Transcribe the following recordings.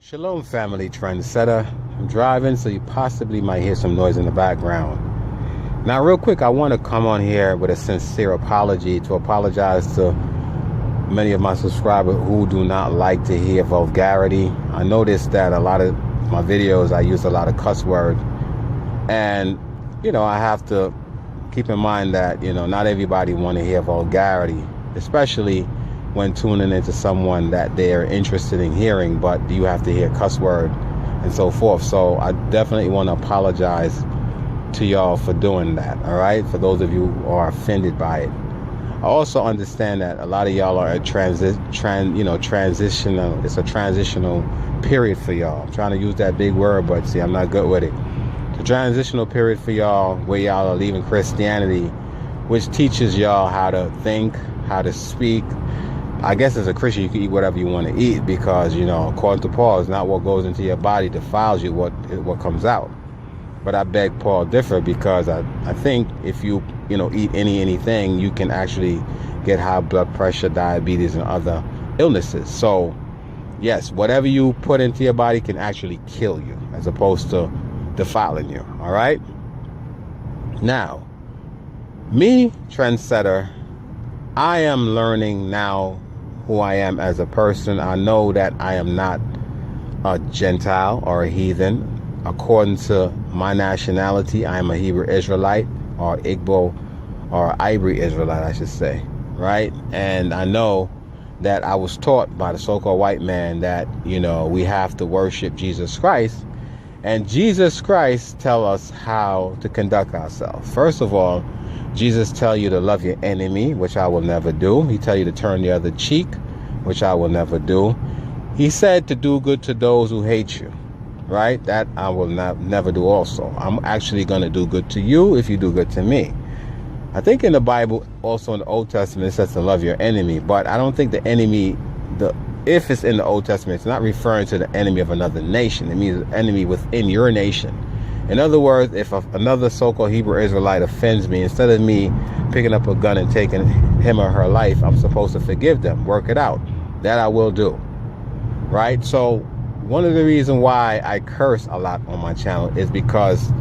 Shalom family trendsetter. I'm driving, so you possibly might hear some noise in the background. Now real quick, I want to come on here with a sincere apology to apologize to many of my subscribers who do not like to hear vulgarity. I noticed that a lot of my videos I use a lot of cuss words, and I have to keep in mind that not everybody want to hear vulgarity, especially when tuning into someone that they're interested in hearing, but you have to hear cuss word and so forth. So I definitely want to apologize to y'all for doing that, all right? For those of you who are offended by it. I also understand that a lot of y'all are transitional. It's a transitional period for y'all. I'm trying to use that big word, but see, I'm not good with it. It's a transitional period for y'all where y'all are leaving Christianity, which teaches y'all how to think, how to speak. I guess as a Christian, you can eat whatever you want to eat because, according to Paul, it's not what goes into your body defiles you, what comes out. But I beg Paul differ because I think if you, eat anything, you can actually get high blood pressure, diabetes, and other illnesses. So, yes, whatever you put into your body can actually kill you as opposed to defiling you, all right? Now, me, trendsetter, I am learning now who I am as a person. I know that I am not a Gentile or a heathen. According to my nationality, I am a Hebrew Israelite, or Igbo, or Ivory Israelite, I should say, right? And I know that I was taught by the so-called white man that, we have to worship Jesus Christ. And Jesus Christ tell us how to conduct ourselves. First of all, Jesus tell you to love your enemy, which I will never do. He tell you to turn the other cheek, which I will never do. He said to do good to those who hate you, right? That I will never do also. I'm actually going to do good to you if you do good to me. I think in the Bible, also in the Old Testament, it says to love your enemy, but I don't think the enemy, if it's in the Old Testament, it's not referring to the enemy of another nation. It means the enemy within your nation. In other words, if another so-called Hebrew Israelite offends me, instead of me picking up a gun and taking him or her life, I'm supposed to forgive them, work it out. That I will do, right? So one of the reasons why I curse a lot on my channel is because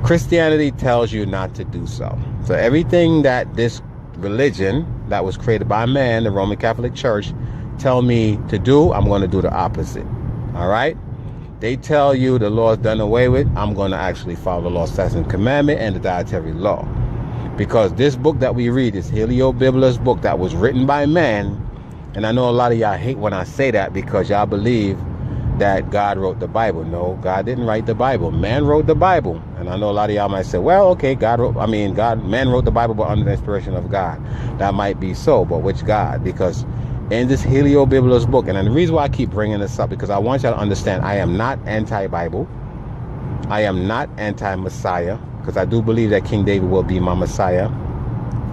Christianity tells you not to do so. So everything that this religion that was created by man, the Roman Catholic Church, tell me to do, I'm going to do the opposite, all right? They tell you the law is done away with. I'm going to actually follow the law, statutes, and commandment and the dietary law. Because this book that we read is Heliobiblus book that was written by man. And I know a lot of y'all hate when I say that because y'all believe that God wrote the Bible. No, God didn't write the Bible. Man wrote the Bible. And I know a lot of y'all might say, well, okay, man wrote the Bible, but under the inspiration of God. That might be so, but which God? Because in this Heliobiblus book, and the reason why I keep bringing this up, because I want y'all to understand I am not anti-Bible. I am not anti-Messiah, because I do believe that King David will be my Messiah.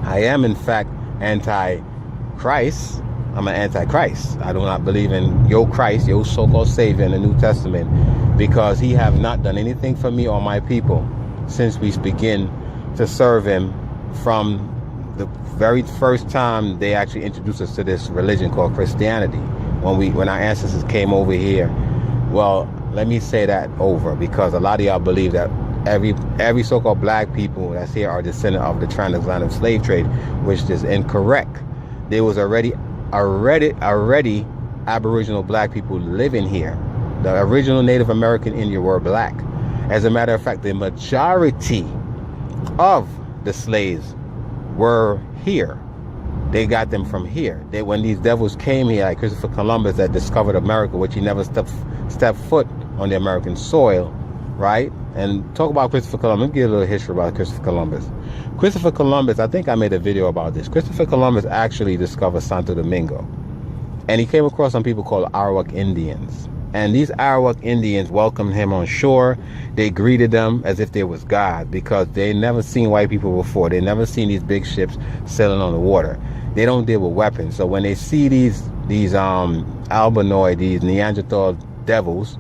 I am, in fact, anti-Christ. I'm an anti-Christ. I do not believe in your Christ, your so-called Savior in the New Testament, because he have not done anything for me or my people since we begin to serve him from the very first time they actually introduced us to this religion called Christianity. When our ancestors came over here. Well, let me say that over, because a lot of y'all believe that every so-called black people that's here are descendant of the transatlantic slave trade, which is incorrect. There was already Aboriginal black people living here. The original Native American Indian were black. As a matter of fact, the majority of the slaves were here. They got them from here. When these devils came here, like Christopher Columbus that discovered America, which he never stepped foot on the American soil, right? And talk about Christopher Columbus. Let me give a little history about Christopher Columbus. Christopher Columbus, I think I made a video about this. Christopher Columbus actually discovered Santo Domingo. And he came across some people called Arawak Indians. And these Arawak Indians welcomed him on shore. They greeted them as if they was God, because they never seen white people before. They never seen these big ships sailing on the water. They don't deal with weapons. So when they see these albinoid, these Neanderthal devils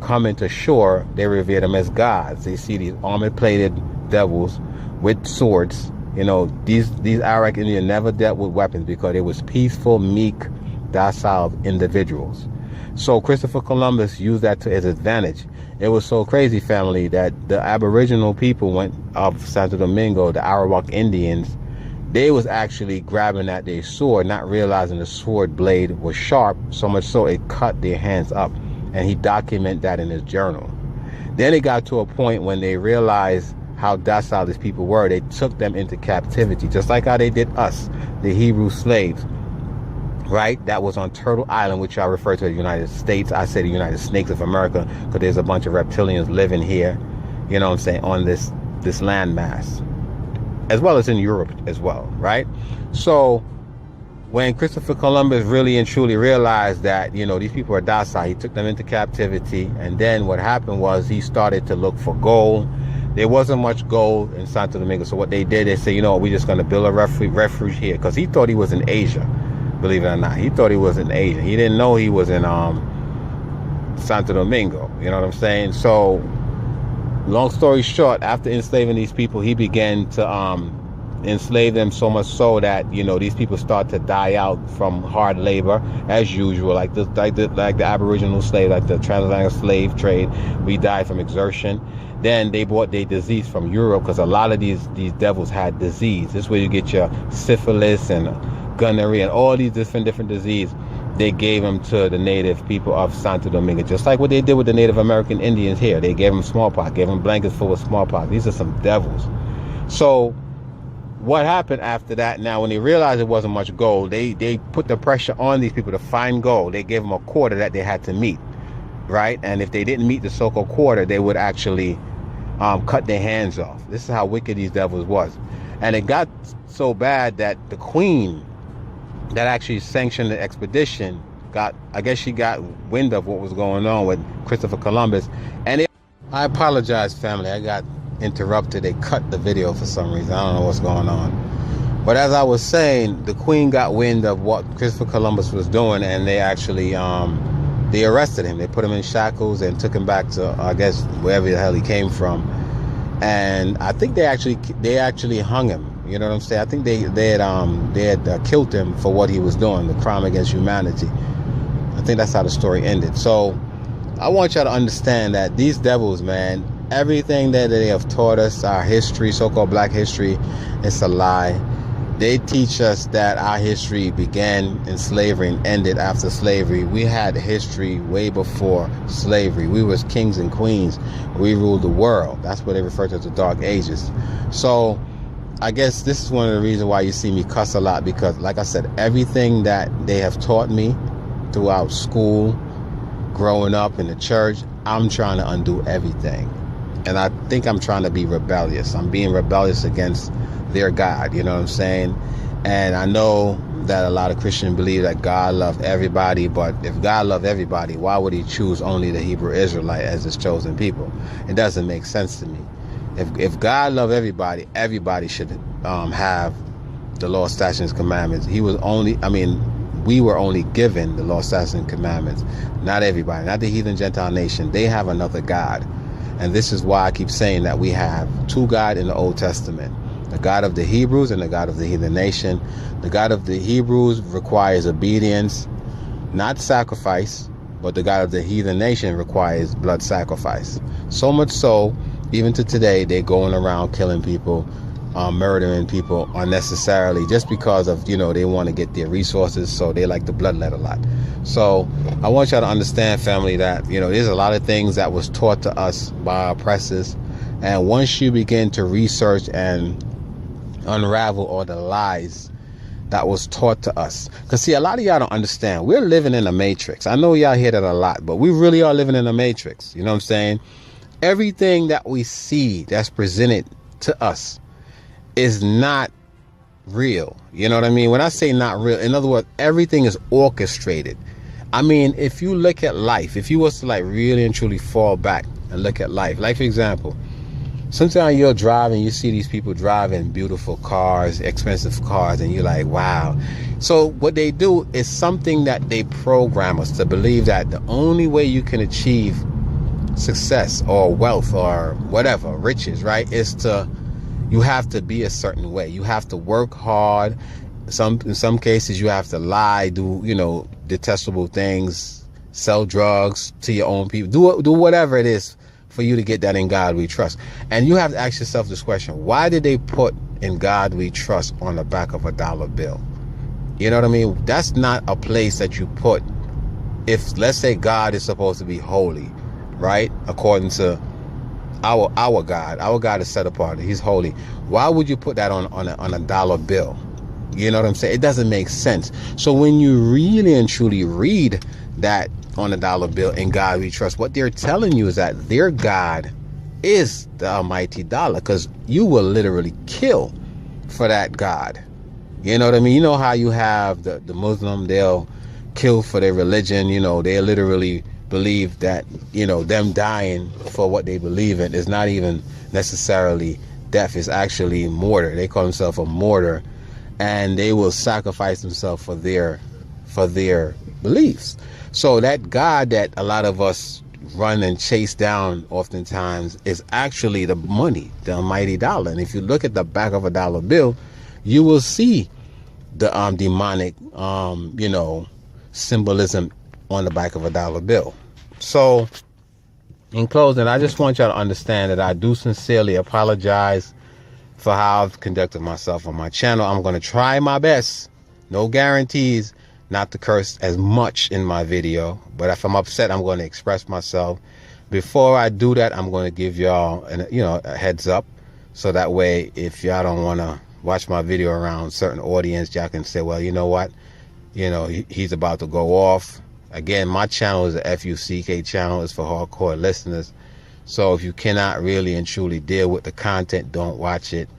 coming to shore, they revere them as gods. They see these armor-plated devils with swords. These Arawak Indians never dealt with weapons because they was peaceful, meek, docile individuals. So Christopher Columbus used that to his advantage. It was so crazy, family, that the Aboriginal people of Santo Domingo, the Arawak Indians, they was actually grabbing at their sword, not realizing the sword blade was sharp, so much so it cut their hands up. And he documented that in his journal. Then it got to a point when they realized how docile these people were. They took them into captivity, just like how they did us, the Hebrew slaves, right? That was on Turtle Island, which I refer to as the United States. I say the United Snakes of America because there's a bunch of reptilians living here, you know what I'm saying, on this landmass, as well as in Europe as well, right? So when Christopher Columbus really and truly realized that, these people are docile, he took them into captivity. And then what happened was he started to look for gold. There wasn't much gold in Santo Domingo. So what they did, they said, we're just going to build a refuge here. Because he thought he was in Asia, believe it or not. He thought he was in Asia. He didn't know he was in Santo Domingo. You know what I'm saying? So long story short, after enslaving these people, he began to enslave them so much so that these people start to die out from hard labor as usual, like the Aboriginal slave, like the transatlantic slave trade. We died from exertion. Then they brought their disease from Europe, because a lot of these devils had disease. This is where you get your syphilis and gonorrhea and all these different disease. They gave them to the native people of Santo Domingo, just like what they did with the Native American Indians here. They gave them smallpox, gave them blankets full of smallpox. These are some devils. So what happened after that? Now, when they realized it wasn't much gold, they put the pressure on these people to find gold. They gave them a quota that they had to meet, right? And if they didn't meet the so-called quota, they would actually cut their hands off. This is how wicked these devils was. And it got so bad that the queen that actually sanctioned the expedition she got wind of what was going on with Christopher Columbus. And I apologize, family. I got interrupted. They cut the video for some reason. I don't know what's going on. But as I was saying, the queen got wind of what Christopher Columbus was doing, and they actually they arrested him. They put him in shackles and took him back to, I guess, wherever the hell he came from. And I think they actually hung him. You know what I'm saying? I think they had killed him for what he was doing, the crime against humanity. I think that's how the story ended. So I want y'all to understand that these devils, man, everything that they have taught us, our history, so-called black history, it's a lie. They teach us that our history began in slavery and ended after slavery. We had history way before slavery. We was kings and queens. We ruled the world. That's what they refer to as the Dark Ages. So I guess this is one of the reasons why you see me cuss a lot, because like I said, everything that they have taught me throughout school, growing up in the church, I'm trying to undo everything. And I think I'm trying to be rebellious. I'm being rebellious against their God, you know what I'm saying? And I know that a lot of Christians believe that God loved everybody, but if God loved everybody, why would he choose only the Hebrew Israelite as his chosen people? It doesn't make sense to me. If God loved everybody, everybody should have the law, statutes, and commandments. We were only given the law, statutes, and commandments. Not everybody, not the heathen Gentile nation. They have another God. And this is why I keep saying that we have two gods in the Old Testament. The God of the Hebrews and the God of the heathen nation. The God of the Hebrews requires obedience, not sacrifice, but the God of the heathen nation requires blood sacrifice. So much so, even to today, they're going around killing people, murdering people unnecessarily, just because of, they want to get their resources, so they like to bloodlet a lot. So I want y'all to understand, family, that, there's a lot of things that was taught to us by our oppressors. And once you begin to research and unravel all the lies that was taught to us, because see, a lot of y'all don't understand, we're living in a matrix. I know y'all hear that a lot, but we really are living in a matrix. You know what I'm saying? Everything that we see that's presented to us is not real. You know what I mean? When I say not real, in other words, everything is orchestrated. I mean, if you look at life, if you was to really and truly fall back and look at life, like for example, sometimes you're driving, you see these people driving beautiful cars, expensive cars, and you're like, wow. So what they do is something that they program us to believe, that the only way you can achieve success or wealth or whatever, riches, right, you have to be a certain way. You have to work hard. In some cases you have to lie, do detestable things, sell drugs to your own people, do whatever it is for you to get that In God We Trust. And you have to ask yourself this question: why did they put In God We Trust on the back of a dollar bill? You know what I mean? That's not a place that you put. If, let's say, God is supposed to be holy, right? According to our God is set apart. He's holy. Why would you put that on a dollar bill? You know what I'm saying? It doesn't make sense. So when you really and truly read that on a dollar bill, In God We Trust, what they're telling you is that their God is the almighty dollar, because you will literally kill for that God. You know what I mean? You know how you have the Muslim, they'll kill for their religion. You know, they literally believe that, you know, them dying for what they believe in is not even necessarily death. It's actually martyr. They call themselves a martyr, and they will sacrifice themselves for their beliefs. So that God that a lot of us run and chase down oftentimes is actually the money, the almighty dollar. And if you look at the back of a dollar bill, you will see the demonic you know, symbolism on the back of a dollar bill. So in closing, I just want y'all to understand that I do sincerely apologize for how I've conducted myself on my channel. I'm going to try my best, no guarantees, not to curse as much in my video, but if I'm upset, I'm going to express myself. Before I do that, I'm going to give y'all a heads up, so that way if y'all don't want to watch my video around certain audience, y'all can say, well, you know what, you know, he's about to go off. Again, my channel is a FUCK channel. It's for hardcore listeners. So if you cannot really and truly deal with the content, don't watch it.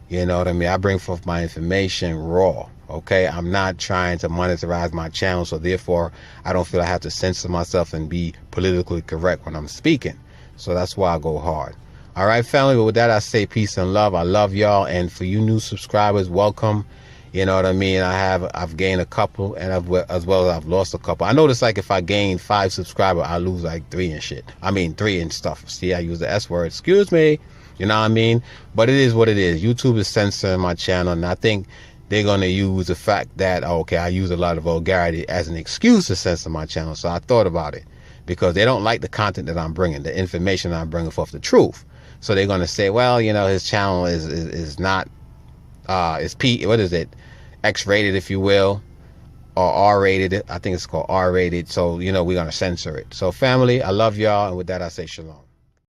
You know what I mean? I bring forth my information raw. Okay, I'm not trying to monetize my channel, so therefore I don't feel I have to censor myself and be politically correct when I'm speaking. So that's why I go hard. All right, family. But with that, I say peace and love. I love y'all, and for you new subscribers, welcome. You know what I mean? I've gained a couple, and as well as I've lost a couple. I notice, like, if I gain 5 subscribers, I lose like 3 and shit. I mean 3 and stuff. See, I use the S word. Excuse me. You know what I mean? But it is what it is. YouTube is censoring my channel, and I think they're going to use the fact that, okay, I use a lot of vulgarity as an excuse to censor my channel. So I thought about it, because they don't like the content that I'm bringing, the information that I'm bringing forth, the truth. So they're going to say, well, you know, his channel is not, what is it? X-rated, if you will, or R-rated. I think it's called R-rated. So, you know, we're going to censor it. So family, I love y'all. And with that, I say shalom.